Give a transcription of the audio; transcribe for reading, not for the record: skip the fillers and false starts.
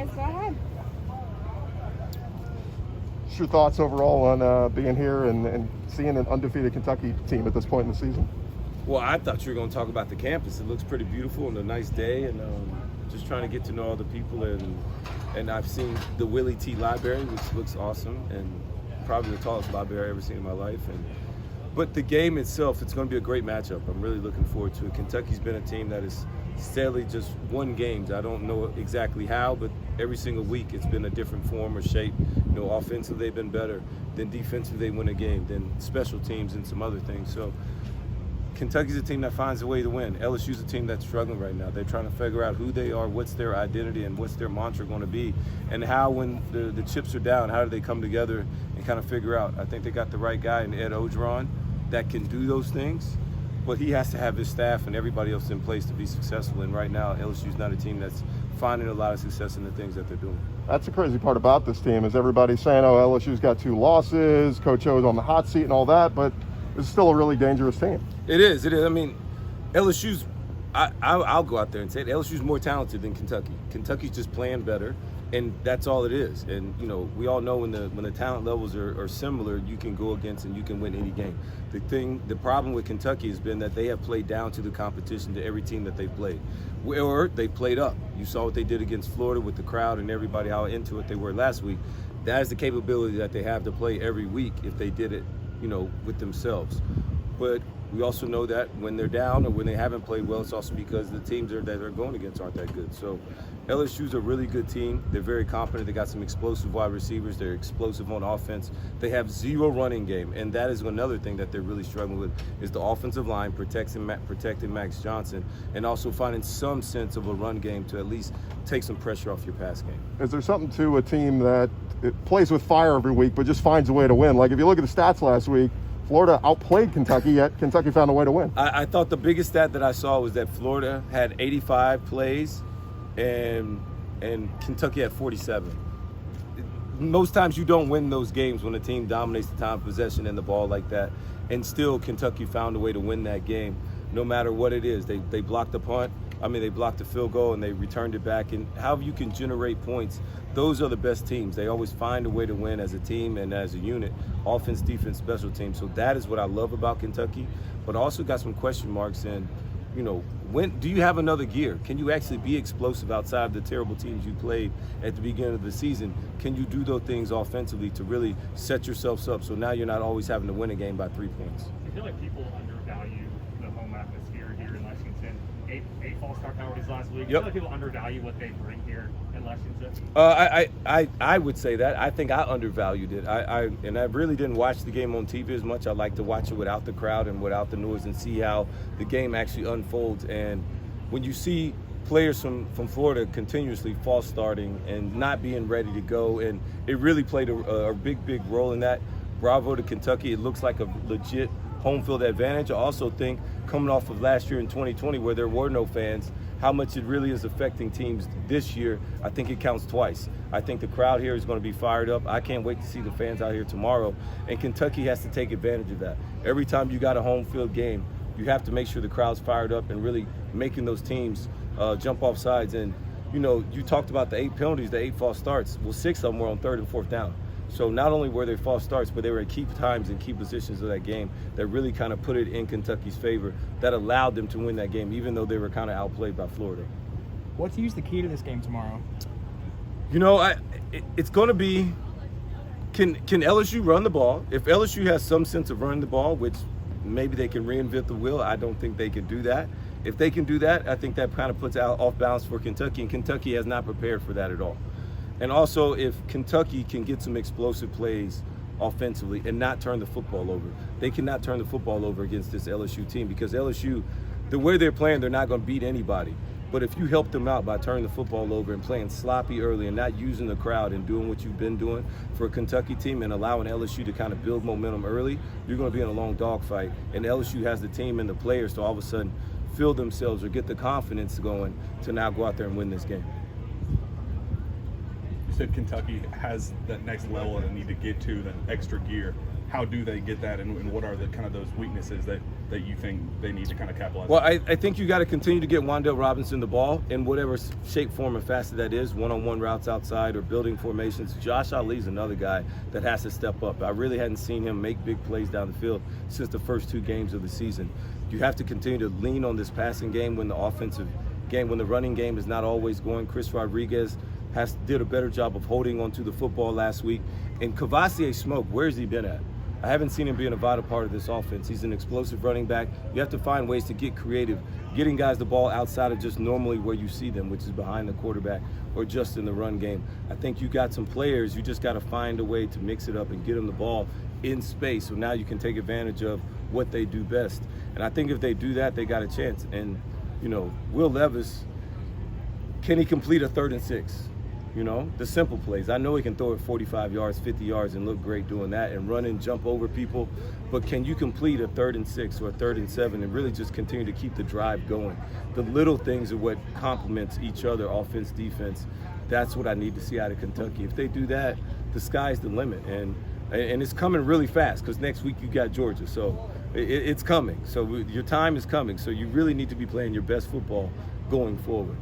guys. Go ahead. What's your thoughts overall on being here and seeing an undefeated Kentucky team at this point in the season? Well, I thought you were going to talk about the campus. It looks pretty beautiful and a nice day, and just trying to get to know all the people. And I've seen the Willie T. Library, which looks awesome, and probably the tallest library I've ever seen in my life. But the game itself, it's going to be a great matchup. I'm really looking forward to it. Kentucky's been a team that has steadily just won games. I don't know exactly how, but every single week it's been a different form or shape. You know, offensively they've been better. Then defensively they win a game. Then special teams and some other things. So Kentucky's a team that finds a way to win. LSU's a team that's struggling right now. They're trying to figure out who they are, what's their identity, and what's their mantra going to be, and how, when the chips are down, how do they come together and kind of figure out. I think they got the right guy in Ed Ogeron that can do those things, but he has to have his staff and everybody else in place to be successful. And right now, LSU's not a team that's finding a lot of success in the things that they're doing. That's the crazy part about this team is everybody's saying, oh, LSU's got 2 losses, Coach O's on the hot seat and all that, but it's still a really dangerous team. It is. I mean, LSU's, I'll go out there and say it, LSU's more talented than Kentucky. Kentucky's just playing better, and that's all it is. And, you know, we all know when the talent levels are similar, you can go against and you can win any game. The problem with Kentucky has been that they have played down to the competition, to every team that they've played. Or they played up. You saw what they did against Florida with the crowd and everybody, how into it they were last week. That is the capability that they have to play every week if they did it, you know, with themselves. But we also know that when they're down or when they haven't played well, it's also because the teams that they're going against aren't that good. So LSU's a really good team. They're very confident. They got some explosive wide receivers. They're explosive on offense. They have 0 running game, and that is another thing that they're really struggling with is the offensive line protecting Max Johnson, and also finding some sense of a run game to at least take some pressure off your pass game. Is there something to a team that it plays with fire every week but just finds a way to win? Like if you look at the stats last week, Florida outplayed Kentucky, yet Kentucky found a way to win. I thought the biggest stat that I saw was that Florida had 85 plays and Kentucky had 47. Most times you don't win those games when a team dominates the time of possession and the ball like that, and still Kentucky found a way to win that game no matter what it is. They blocked the punt. They blocked the field goal and they returned it back. And however you can generate points, those are the best teams. They always find a way to win as a team and as a unit, offense, defense, special teams. So that is what I love about Kentucky. But I also got some question marks in, you know, when do you have another gear? Can you actually be explosive outside of the terrible teams you played at the beginning of the season? Can you do those things offensively to really set yourselves up so now you're not always having to win a game by 3 points? I feel like people undervalue the home atmosphere here in Lexington. 8 false start penalties last week. Yep. I feel like people undervalue what they bring here in Lexington. I would say that. I think I undervalued it. I really didn't watch the game on TV as much. I like to watch it without the crowd and without the noise and see how the game actually unfolds. And when you see players from Florida continuously false starting and not being ready to go, and it really played a big role in that. Bravo to Kentucky. It looks like a legit home field advantage. I also think coming off of last year in 2020 where there were no fans, how much it really is affecting teams this year, I think it counts twice. I think the crowd here is going to be fired up. I can't wait to see the fans out here tomorrow, and Kentucky has to take advantage of that. Every time you got a home field game, you have to make sure the crowd's fired up and really making those teams jump off sides. And, you know, you talked about the 8 penalties, the 8 false starts. Well, 6 of them were on 3rd and 4th down. So not only were they false starts, but they were at key times and key positions of that game that really kind of put it in Kentucky's favor, that allowed them to win that game, even though they were kind of outplayed by Florida. What's the key to this game tomorrow? You know, it's going to be, can LSU run the ball? If LSU has some sense of running the ball, which maybe they can reinvent the wheel, I don't think they can do that. If they can do that, I think that kind of puts out off balance for Kentucky, and Kentucky has not prepared for that at all. And also, if Kentucky can get some explosive plays offensively and not turn the football over, they cannot turn the football over against this LSU team, because LSU, the way they're playing, they're not going to beat anybody. But if you help them out by turning the football over and playing sloppy early and not using the crowd and doing what you've been doing for a Kentucky team and allowing LSU to kind of build momentum early, you're going to be in a long dogfight. And LSU has the team and the players to all of a sudden feel themselves or get the confidence going to now go out there and win this game. You said Kentucky has that next level and need to get to, that extra gear. How do they get that, and what are the kind of those weaknesses that that you think they need to kind of capitalize Well, on? I think you got to continue to get Wan'Dale Robinson the ball in whatever shape, form, and facet that is, one-on-one routes outside or building formations. Josh Ali's another guy that has to step up. I really hadn't seen him make big plays down the field since the first 2 games of the season. You have to continue to lean on this passing game when the offensive game, when the running game is not always going. Chris Rodriguez did a better job of holding onto the football last week. And Kavasier Smoke, where's he been at? I haven't seen him being a vital part of this offense. He's an explosive running back. You have to find ways to get creative, getting guys the ball outside of just normally where you see them, which is behind the quarterback or just in the run game. I think you got some players, you just got to find a way to mix it up and get them the ball in space so now you can take advantage of what they do best. And I think if they do that, they got a chance. And, you know, Will Levis, can he complete a 3rd and 6? You know, the simple plays. I know he can throw it 45 yards, 50 yards and look great doing that and run and jump over people. But can you complete a 3rd and 6 or a 3rd and 7 and really just continue to keep the drive going? The little things are what complements each other, offense, defense. That's what I need to see out of Kentucky. If they do that, the sky's the limit. And it's coming really fast because next week you got Georgia. So it's coming. So your time is coming. So you really need to be playing your best football going forward.